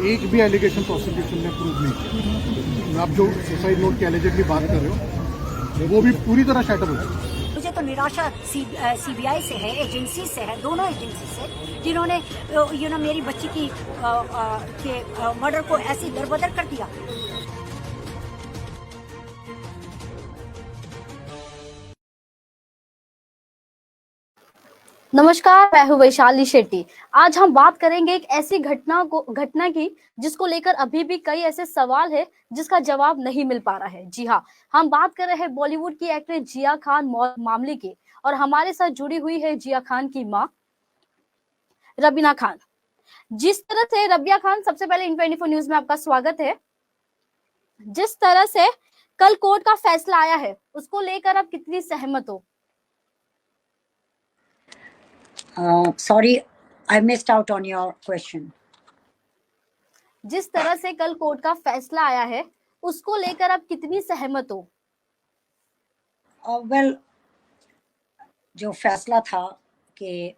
एक भी allegation prosecution ने प्रूव नहीं किया। आप जो सुसाइड नोट की एलिजेडली बात कर रहे हो वो भी पूरी तरह शैटर हो गया। मुझे तो निराशा सीबीआई से है, एजेंसी से है, दोनों एजेंसी से, जिन्होंने मेरी बच्ची की मर्डर को ऐसी दरबदर कर दिया। नमस्कार, मैं हूं वैशाली शेट्टी। आज हम बात करेंगे एक ऐसी घटना की जिसको लेकर अभी भी कई ऐसे सवाल है जिसका जवाब नहीं मिल पा रहा है। जी हाँ, हम बात कर रहे हैं बॉलीवुड की एक्ट्रेस जिया खान मौत मामले की, और हमारे साथ जुड़ी हुई है जिया खान की मां रबीना खान। जिस तरह से रबिया खान, सबसे पहले इन24 न्यूज में आपका स्वागत है। जिस तरह से कल कोर्ट का फैसला आया है उसको लेकर आप कितनी सहमत हो? Sorry, I missed out on your question. जिस तरह से कल कोर्ट का फैसला आया है उसको लेकर आप कितनी सहमत हो? Well, जो फैसला था कि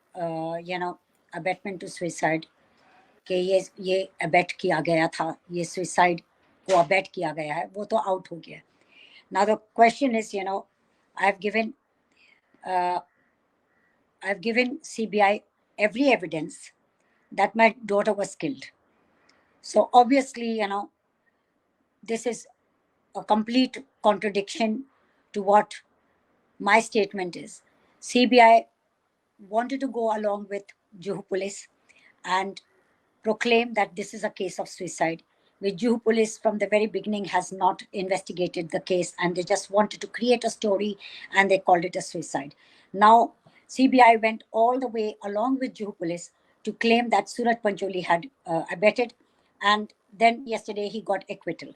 अबेटमेंट टू सुसाइड, कि ये अबेट किया गया था, ये सुसाइड को अबेट किया गया है, वो तो आउट हो गया। Now the question is, I've given CBI every evidence that my daughter was killed. So obviously, this is a complete contradiction to what my statement is. CBI wanted to go along with Juhu Police and proclaim that this is a case of suicide, which Juhu Police from the very beginning has not investigated the case, and they just wanted to create a story and they called it a suicide. Now, CBI went all the way along with Juhu Police to claim that Suraj Pancholi had abetted, and then yesterday he got acquittal.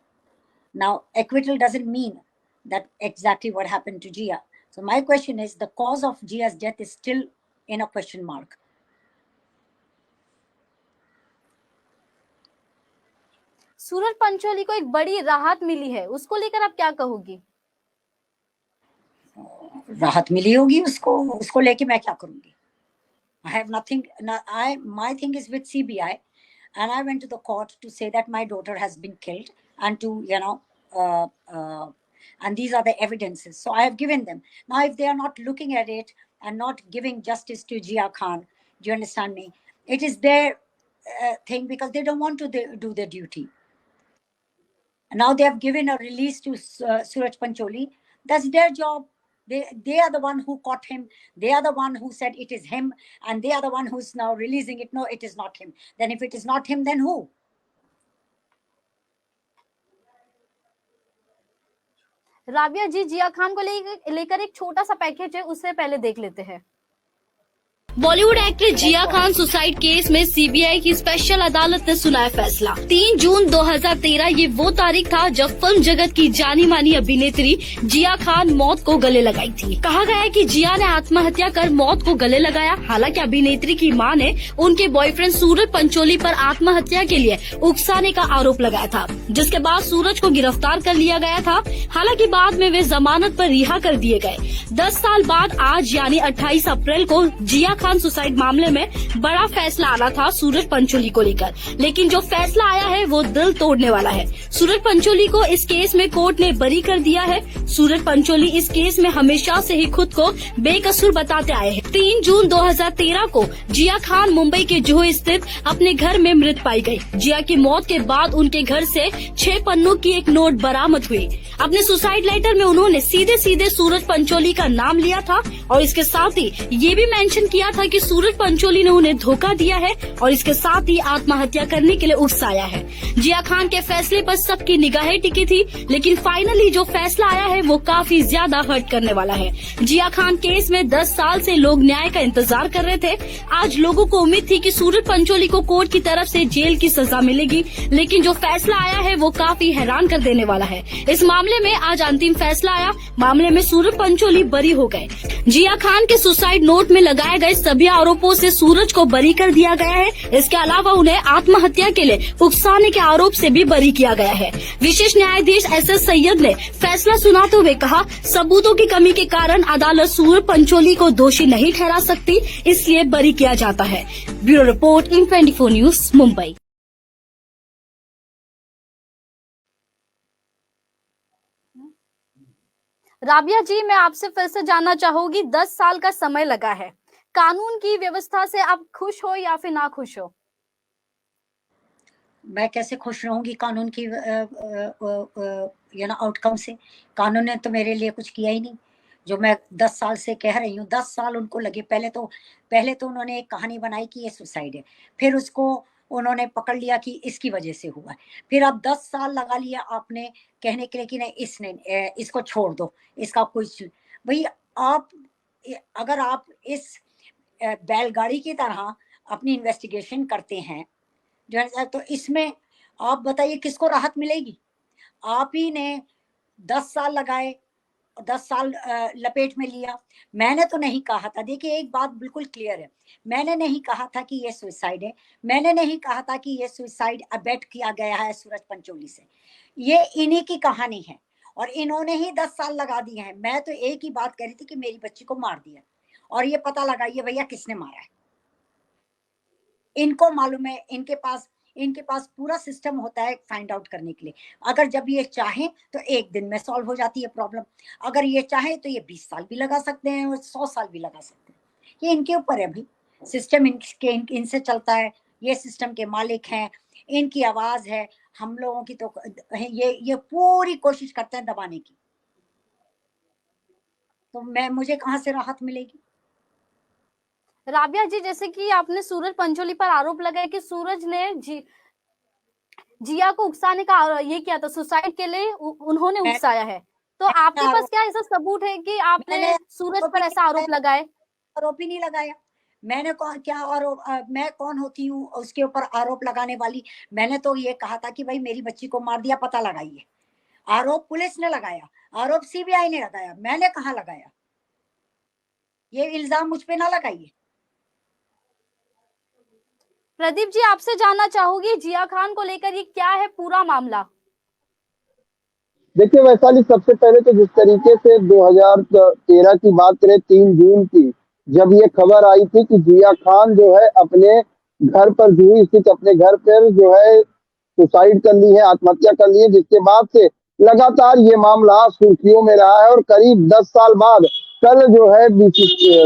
Now, acquittal doesn't mean that exactly what happened to Jia. So my question is, the cause of Jia's death is still in a question mark. सूरज पंचोली को एक बड़ी राहत मिली है, उसको लेकर आप क्या कहोगी? राहत मिली होगी उसको लेके मैं क्या करूंगी? I have nothing. My thing is with CBI, and I went to the court to say that my daughter has been killed, and to and these are the evidences. So I have given them. Now, if they are not looking at it and not giving justice to Jia Khan, do you understand me? It is their thing, because they don't want to do their duty. Now they have given a release to Suraj Pancholi. That's their job. They are the one who caught him. They are the one who said it is him, and they are the one who's now releasing it. No, it is not him. Then if it is not him, then who? Rabia जी, जिया खान को लेकर एक छोटा सा package है, उससे पहले देख लेते हैं। बॉलीवुड एक्ट्रेस जिया खान सुसाइड केस में सीबीआई की स्पेशल अदालत ने सुनाया फैसला। 3 जून 2013 ये वो तारीख था जब फिल्म जगत की जानी मानी अभिनेत्री जिया खान मौत को गले लगाई थी। कहा गया है कि जिया ने आत्महत्या कर मौत को गले लगाया। हालांकि अभिनेत्री की मां ने उनके बॉयफ्रेंड सूरज पंचोली पर आत्महत्या के लिए उकसाने का आरोप लगाया था, जिसके बाद सूरज को गिरफ्तार कर लिया गया था। हालांकि बाद में वे जमानत पर रिहा कर दिए गए। 10 साल बाद आज यानी 28 अप्रैल को जिया खान सुसाइड मामले में बड़ा फैसला आना था सूरज पंचोली को लेकर, लेकिन जो फैसला आया है वो दिल तोड़ने वाला है। सूरज पंचोली को इस केस में कोर्ट ने बरी कर दिया है। सूरज पंचोली इस केस में हमेशा से ही खुद को बेकसूर बताते आए हैं। 3 जून 2013 को जिया खान मुंबई के जुहू स्थित अपने घर में मृत पाई गई। जिया की मौत के बाद उनके घर से 6 पन्नों की एक नोट बरामद हुई। अपने सुसाइड लेटर में उन्होंने सीधे सीधे सूरज पंचोली का नाम लिया था, और इसके साथ ही ये भी मेंशन किया था कि सूरज पंचोली ने उन्हें धोखा दिया है और इसके साथ ही आत्महत्या करने के लिए उकसाया है। जिया खान के फैसले पर सबकी निगाहें टिकी थी, लेकिन फाइनली जो फैसला आया है वो काफी ज्यादा हर्ट करने वाला है। जिया खान केस में 10 साल से लोग न्याय का इंतजार कर रहे थे। आज लोगों को उम्मीद थी कि सूरज पंचोली को कोर्ट की तरफ से जेल की सजा मिलेगी, लेकिन जो फैसला आया है वो काफी हैरान कर देने वाला है। इस मामले में आज अंतिम फैसला आया। मामले में सूरज पंचोली बरी हो गए। जिया खान के सुसाइड नोट में लगाए गए सभी आरोपों से सूरज को बरी कर दिया गया है। इसके अलावा उन्हें आत्महत्या के लिए उकसाने के आरोप से भी बरी किया गया है। विशेष न्यायाधीश SS सैयद ने फैसला सुनाते हुए कहा, सबूतों की कमी के कारण अदालत सूरज पंचोली को दोषी नहीं ठहरा सकती, इसलिए बरी किया जाता है। ब्यूरो रिपोर्ट, इन24 न्यूज, मुंबई। राबिया जी, मैं आपसे फिर से जानना चाहूंगी, 10 साल का समय लगा है, कानून की व्यवस्था से आप खुश हो या फिर ना खुश हो? मैं कैसे खुश रहूंगी कानून की आउटकम से? कानून ने तो मेरे लिए कुछ किया ही नहीं। जो मैं 10 साल से कह रही हूँ, 10 साल उनको लगे। पहले तो उन्होंने एक कहानी बनाई कि ये सुसाइड है, फिर उसको उन्होंने पकड़ लिया कि इसकी वजह से हुआ है, फिर अब 10 साल लगा लिया आपने कहने के लिए कि नहीं इसको छोड़ दो, इसका कुछ। भाई, आप अगर आप इस बैलगाड़ी की तरह अपनी इन्वेस्टिगेशन करते हैं जो है, तो इसमें आप बताइए किसको राहत मिलेगी? आप ही ने 10 साल लगाए, 10 साल लपेट में लिया। मैंने तो नहीं कहा था, देखिए एक बात बिल्कुल क्लियर है, मैंने नहीं कहा था कि ये सुसाइड है, मैंने नहीं कहा था कि ये सुसाइड अबेट किया गया है सूरज पंचोली से। ये इन्हीं की कहानी है और इन्होंने ही 10 साल लगा दिए हैं। मैं तो एक ही बात कह रही थी कि मेरी बच्ची को मार दिया और ये पता लगाइए भैया किसने मारा है। इनको मालूम है, इनके पास पूरा सिस्टम होता है फाइंड आउट करने के लिए। अगर जब ये चाहे तो एक दिन में सॉल्व हो जाती है प्रॉब्लम, अगर ये चाहे तो ये 20 साल भी लगा सकते हैं और 100 साल भी लगा सकते हैं। ये इनके ऊपर है भाई, सिस्टम इनसे चलता है, ये सिस्टम के मालिक हैं, इनकी आवाज है। हम लोगों की तो ये पूरी कोशिश करते हैं दबाने की, तो मुझे कहाँ से राहत मिलेगी? राबिया जी, जैसे कि आपने सूरज पंचोली पर आरोप लगाया कि सूरज ने जिया को उकसाने का ये किया था, सुसाइड के लिए उन्होंने उकसाया है, तो आपके पास क्या ऐसा सबूत है कि आपने सूरज पर ऐसा आरोप लगाए? आरोप ही नहीं लगाया। मैंने क्या आरोप, मैं कौन होती हूँ उसके ऊपर आरोप लगाने वाली? मैंने तो ये कहा था कि भाई मेरी बच्ची को मार दिया, पता लगाइए। आरोप पुलिस ने लगाया, आरोप सीबीआई ने लगाया, मैंने कहाँ लगाया? ये इल्जाम मुझ पे ना लगाइए। प्रदीप जी, आपसे जानना चाहूंगी, जिया खान को लेकर ये क्या है पूरा मामला? देखिए वैशाली, सबसे पहले तो जिस तरीके से 2013 की बात करें, 3 जून की, जब ये खबर आई थी कि जिया खान जो है अपने घर पर, जूही स्थित अपने घर पर जो है सुसाइड कर ली है, आत्महत्या कर ली है, जिसके बाद से लगातार ये मामला सुर्खियों में रहा है। और करीब 10 साल बाद कल जो है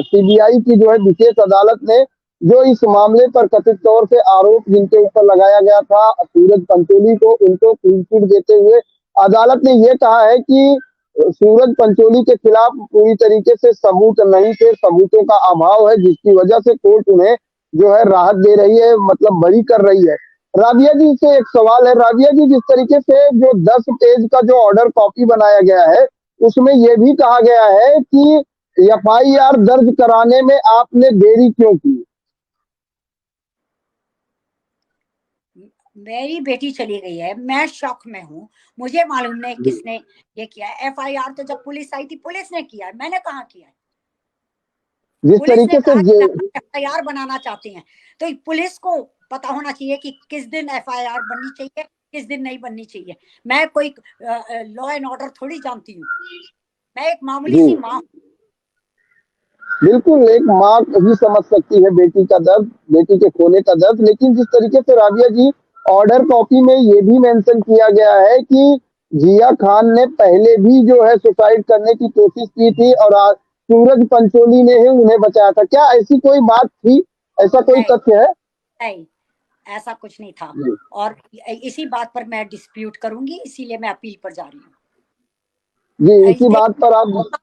सीबीआई की जो है विशेष अदालत ने जो इस मामले पर कथित तौर से आरोप जिनके ऊपर लगाया गया था सूरज पंचोली को, उनको क्लीन चिट देते हुए अदालत ने यह कहा है कि सूरज पंचोली के खिलाफ पूरी तरीके से सबूत नहीं थे, सबूतों का अभाव है, जिसकी वजह से कोर्ट उन्हें जो है राहत दे रही है, मतलब बरी कर रही है। राबिया जी से एक सवाल है, राबिया जी, जिस तरीके से जो 10 पेज का जो ऑर्डर कॉपी बनाया गया है, उसमें यह भी कहा गया है कि एफआईआर दर्ज कराने में आपने देरी क्यों की? मेरी बेटी चली गई है, मैं शॉक में हूँ, मुझे मालूम नहीं किसने ये किया है। एफआईआर तो जब पुलिस आई थी पुलिस ने किया है, मैंने कहाँ किया है? जिस तरीके से एफआईआर बनाना चाहते हैं तो पुलिस को पता होना चाहिए कि किस दिन एफआईआर बननी चाहिए, किस दिन नहीं बननी चाहिए। मैं कोई लॉ एंड ऑर्डर थोड़ी जानती हूँ, मैं एक मामूली सी माँ हूँ। बिल्कुल, एक माँ भी समझ सकती है बेटी का दर्द, बेटी के खोने का दर्द। लेकिन जिस तरीके से राबिया जी ऑर्डर कॉपी में ये भी मेंशन किया गया है कि जिया खान ने पहले भी जो है सुसाइड करने की कोशिश की थी और सूरज पंचोली ने ही उन्हें बचाया था, क्या ऐसी कोई बात थी? ऐसा कोई तथ्य है? नहीं, ऐसा कुछ नहीं था और इसी बात पर मैं डिस्प्यूट करूंगी, इसीलिए मैं अपील पर जा रही हूँ। जी, इसी बात पर आप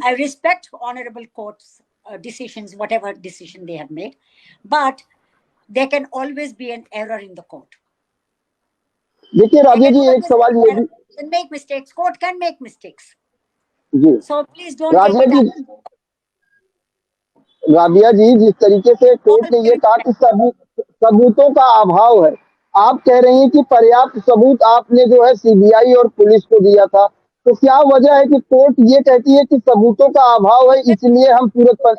I respect honorable courts decisions, whatever decision they have made, but there can always be an error in the court. देखिए राबिया जी, एक सवाल ये भी, make mistakes, court can make mistakes. Ji So please don't take it. Rabia जी, जिस तरीके से court ने ये कहा कि सबूतों का अभाव है, आप कह रही हैं कि पर्याप्त सबूत आपने जो है सीबीआई और पुलिस को दिया था, तो क्या वजह है कि कोर्ट ये कहती है कि सबूतों का अभाव है, इसलिए हम सूरज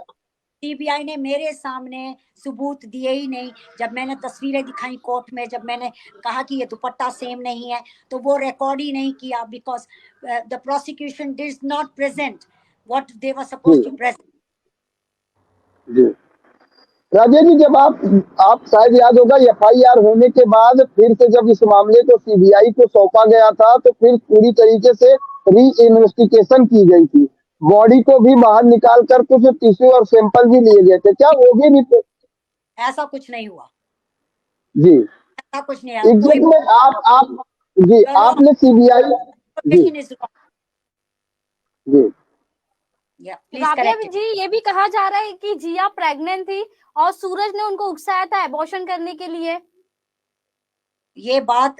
सीबीआई ने मेरे सामने सबूत दिए ही नहीं। जब मैंने तस्वीरें दिखाई कोर्ट में, जब मैंने कहा कि ये दुपट्टा सेम नहीं है, तो वो रिकॉर्ड ही नहीं किया, because the prosecution did not present what they were supposed to present. Raja ji, जब आप शायद याद होगा, एफआईआर होने के बाद फिर से जब इस मामले को सीबीआई को सौंपा गया था, तो फिर पूरी तरीके से री इन्वेस्टिगेशन की गई थी। बॉडी को भी बाहर निकाल कर कुछ टिश्यू और सैंपल भी लिए गए थे, क्या वो भी रिपोर्ट? ऐसा कुछ नहीं हुआ, जी ऐसा कुछ नहीं है। कोई एग्जैक्ट में आप जी आपने सीबीआई जी इज जी या प्लीज राबिया करेक्ट। जी, ये भी कहा जा रहा है कि जिया प्रेग्नेंट थी और सूरज ने उनको उकसाया था एबॉर्शन करने के लिए। ये बात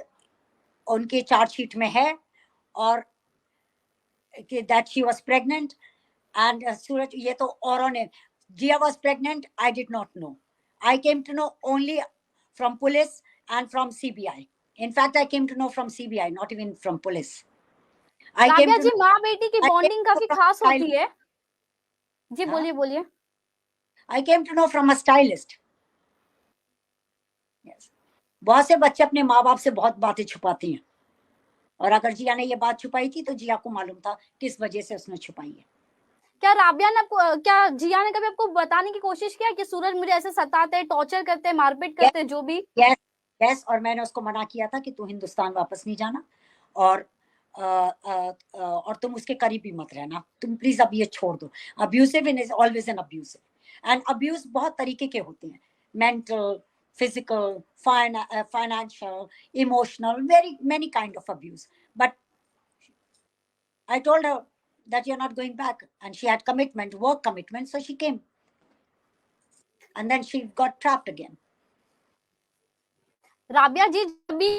उनके चार्जशीट में है, और that she was pregnant and Sooraj, ये तो औरों ने, Jiah was pregnant, I did not know, I came to know only from police and from CBI. in fact I came to know from CBI, not even from police. I came Rabia to ji, know, माँ बेटी की I came bonding to know काफी from खास stylist. होती है। जी हाँ? बोलिए बोलिए। I came to know from a stylist. Yes. बहुत से बच्चे अपने माँ बाप से बहुत बातें छुपाती हैं, और अगर जिया ने ये बात छुपाई थी तो जिया को मालूम था किस वजह से उसने छुपाई है। क्या राबिया ने क्या जिया ने कभी आपको बताने की कोशिश किया कि सूरज मुझे ऐसे सताते हैं, टॉर्चर करते हैं, मारपीट करते हैं, जो भी? यस यस, और मैंने उसको मना किया था कि तू हिंदुस्तान वापस नहीं जाना, और और तुम उसके करीब भी मत रहना, तुम प्लीज अब ये छोड़ दो। Abusive is always an abusive, and abuse बहुत तरीके के होते हैं, mental, physical, financial, emotional, very many kind of abuse. But I told her that you're not going back, and she had commitment, work commitment, so she came, and then she got trapped again. Rabia ji, जब भी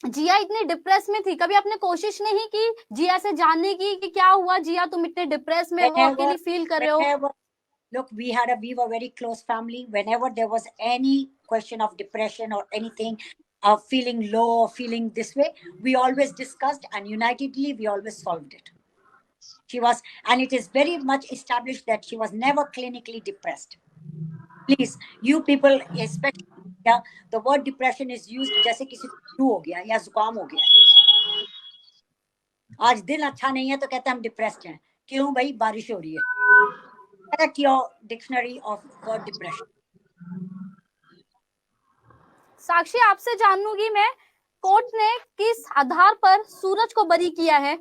जिया इतने depress में थी, कभी आपने कोशिश नहीं की जिया से जानने की कि क्या हुआ जिया, तुम इतने डिप्रेस में हो, अकेली फील कर रहे हो? Look, we were very close family. Whenever there was any question of depression or anything, of feeling low or feeling this way, we always discussed, and unitedly we always solved it. She was, and it is very much established that she was never clinically depressed. Please, you people, especially, yeah, the word depression is used जैसे किसी को flu हो गया या जुकाम हो गया है। आज दिन अच्छा नहीं है तो कहते हैं हम डिप्रेस्ड हैं। क्यों भाई, बारिश हो रही है। Check your dictionary of word depression. साक्षी, आपसे जानूंगी मैं, कोर्ट ने किस आधार पर सूरज को बरी किया है?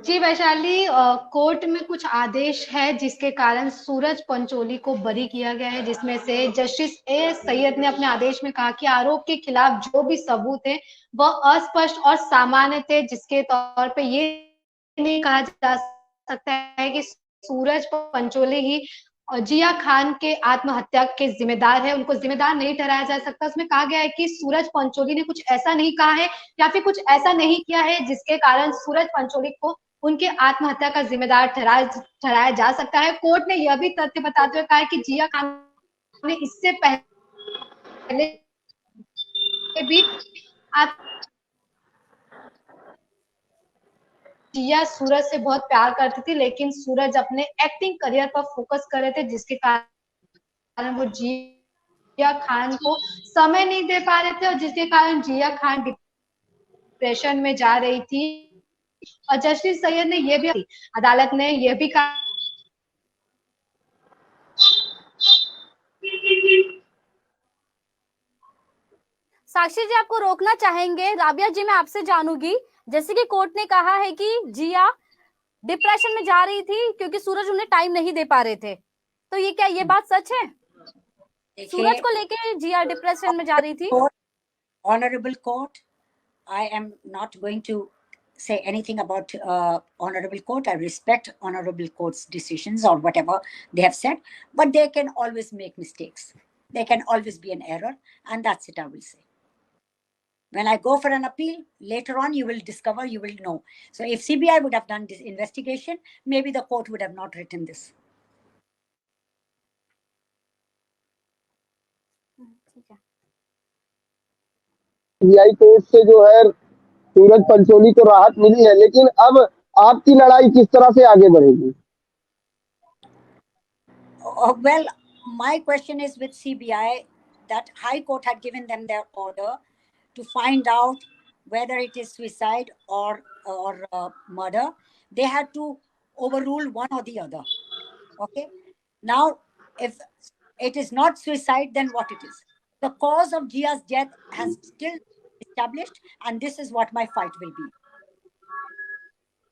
जी वैशाली, कोर्ट में कुछ आदेश है जिसके कारण सूरज पंचोली को बरी किया गया है, जिसमें से जस्टिस ए सैयद ने अपने आदेश में कहा कि आरोप के खिलाफ जो भी सबूत है वह अस्पष्ट और सामान्य थे, जिसके तौर पे ये नहीं कहा जा सकता है कि सूरज पंचोली ही जिया खान के आत्महत्या के जिम्मेदार है, उनको जिम्मेदार नहीं ठहराया जा सकता। उसमें कहा गया है कि सूरज पंचोली ने कुछ ऐसा नहीं कहा है या फिर कुछ ऐसा नहीं किया है जिसके कारण सूरज पंचोली को उनके आत्महत्या का जिम्मेदार ठहराया जा सकता है। कोर्ट ने यह भी तथ्य बताते हुए कहा है कि जिया खान ने इससे पहले भी जिया सूरज से बहुत प्यार करती थी, लेकिन सूरज अपने एक्टिंग करियर पर फोकस कर रहे थे, जिसके कारण वो जिया खान को समय नहीं दे पा रहे थे, और जिसके कारण जिया खान डिप्रेशन में जा रही थी। और जस्टिस सैयद ने यह भी, अदालत ने यह भी कहा साक्षी जी, आपको रोकना चाहेंगे। राबिया जी, मैं आपसे जानूंगी, जैसे कि कोर्ट ने कहा है कि जिया डिप्रेशन में जा रही थी क्योंकि सूरज उन्हें टाइम नहीं दे पा रहे थे, तो ये क्या ये बात सच है? सूरज को लेके जिया डिप्रेशन में जा रही थी? Honorable court, I am not going to say anything about honorable court. I respect honorable court's decisions or whatever they have said, but they can always make mistakes. There can always be an error, and that's it, I will say. When I go for an appeal, later on you will discover, you will know. So if CBI would have done this investigation, maybe the court would have not written this. CBI court से जो है सूरज पंचोली को राहत मिली है, लेकिन अब आपकी लड़ाई किस तरह से आगे बढ़ेगी? Well, my question is with CBI, that High Court had given them their order to find out whether it is suicide or murder. They had to overrule one or the other. Okay. Now, if it is not suicide, then what it is? The cause of Jia's death has still established, and this is what my fight will be.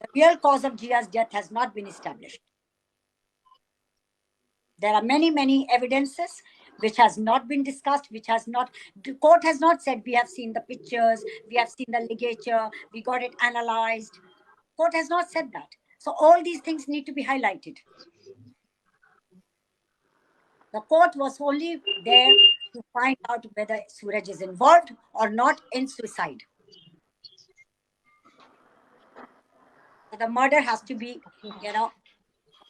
The real cause of Jia's death has not been established. There are many evidences which has not been discussed, the court has not said we have seen the pictures, we have seen the ligature, we got it analyzed. Court has not said that. So all these things need to be highlighted. The court was only there to find out whether Suraj is involved or not in suicide. So the murder has to be,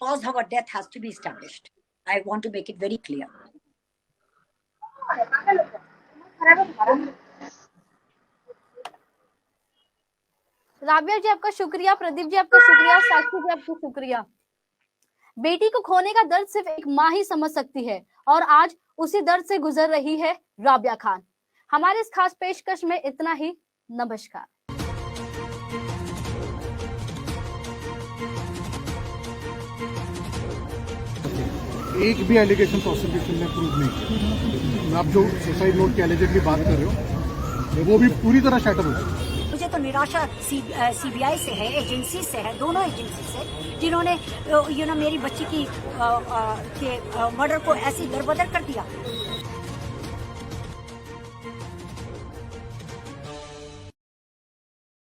cause of her death has to be established. I want to make it very clear. Rabia जी आपका शुक्रिया, प्रदीप जी आपका शुक्रिया, साक्षी जी आपका शुक्रिया। बेटी को खोने का दर्द सिर्फ एक माँ ही समझ सकती है और आज उसी दर्द से गुजर रही है राबिया खान। हमारे इस खास पेशकश में इतना ही। नमस्कार। एक भी एलिगेशन प्रोसिक्यूशन ने प्रूव नहीं किया। आप जो सुसाइड नोट की एलिजेडली बात कर रहे हो वो भी पूरी तरह शैटर हो चुका है। मुझे तो निराशा सीबीआई से है, एजेंसी से है, दोनों एजेंसी से, जिन्होंने मेरी बच्ची की मर्डर को ऐसी दरबदर कर दिया।